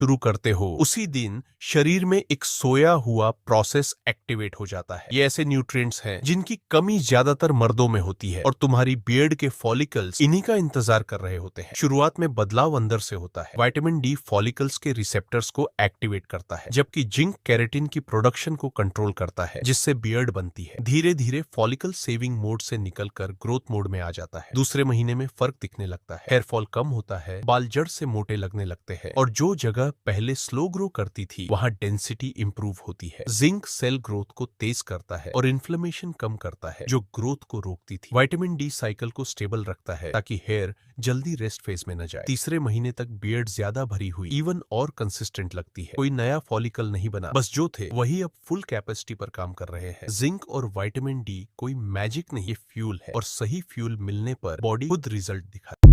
शुरू करते हो उसी दिन शरीर में एक सोया हुआ प्रोसेस एक्टिवेट हो जाता है। ये ऐसे न्यूट्रिएंट्स हैं जिनकी कमी ज्यादातर मर्दों में होती है और तुम्हारी बियर्ड के फॉलिकल्स इन्हीं का इंतजार कर रहे होते हैं। शुरुआत में बदलाव अंदर से होता है। विटामिन डी फॉलिकल्स के रिसेप्टर्स को एक्टिवेट करता है, जबकि जिंक केराटिन की प्रोडक्शन को कंट्रोल करता है, जिससे बियर्ड बनती है। धीरे धीरे फॉलिकल सेविंग मोड से निकलकर ग्रोथ मोड में आ जाता है। दूसरे महीने में फर्क दिखने लगता है, हेयर फॉल कम होता है, बाल जड़ से मोटे लगने लगते हैं और जो जगह पहले स्लो ग्रो करती थी वहां डेंसिटी इंप्रूव होती है। जिंक सेल ग्रोथ को तेज करता है और इन्फ्लेमेशन कम करता है, जो ग्रोथ को रोकती थी। विटामिन डी साइकिल को स्टेबल रखता है ताकि हेयर जल्दी रेस्ट फेज में न जाए। तीसरे महीने तक बियर्ड ज्यादा भरी हुई, इवन और कंसिस्टेंट लगती है। कोई नया फॉलिकल नहीं बना, बस जो थे वही अब फुल कैपेसिटी पर काम कर रहे हैं। जिंक और विटामिन डी कोई मैजिक नहीं, ये फ्यूल है और सही फ्यूल मिलने पर बॉडी खुद रिजल्ट दिखाती है।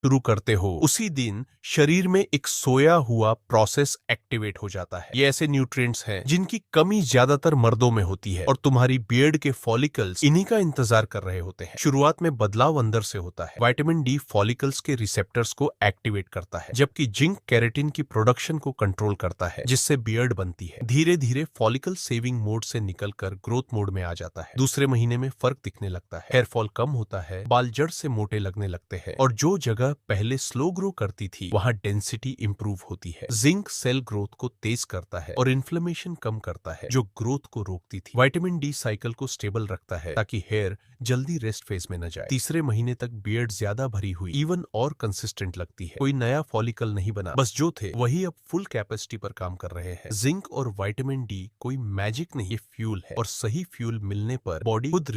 शुरू करते हो उसी दिन शरीर में एक सोया हुआ प्रोसेस एक्टिवेट हो जाता है। ये ऐसे न्यूट्रिएंट्स हैं जिनकी कमी ज्यादातर मर्दों में होती है और तुम्हारी बियर्ड के फॉलिकल्स इन्हीं का इंतजार कर रहे होते हैं। शुरुआत में बदलाव अंदर से होता है। विटामिन डी फॉलिकल्स के रिसेप्टर्स को एक्टिवेट करता है, जबकि जिंक केराटिन की प्रोडक्शन को कंट्रोल करता है, जिससे बियर्ड बनती है। धीरे धीरे फॉलिकल सेविंग मोड से निकलकर ग्रोथ मोड में आ जाता है। दूसरे महीने में फर्क दिखने लगता है, हेयर फॉल कम होता है, बाल जड़ से मोटे लगने लगते हैं और जो जगह पहले स्लो ग्रो करती थी वहां डेंसिटी इंप्रूव होती है। जिंक सेल ग्रोथ को तेज करता है और इन्फ्लेमेशन कम करता है, जो ग्रोथ को रोकती थी। विटामिन डी साइकिल को स्टेबल रखता है ताकि हेयर जल्दी रेस्ट फेज में न जाए। तीसरे महीने तक बियर्ड ज्यादा भरी हुई, इवन और कंसिस्टेंट लगती है। कोई नया फॉलिकल नहीं बना, बस जो थे वही अब फुल कैपेसिटी पर काम कर रहे हैं। जिंक और विटामिन डी कोई मैजिक नहीं, ये फ्यूल है और सही फ्यूल मिलने पर बॉडी खुद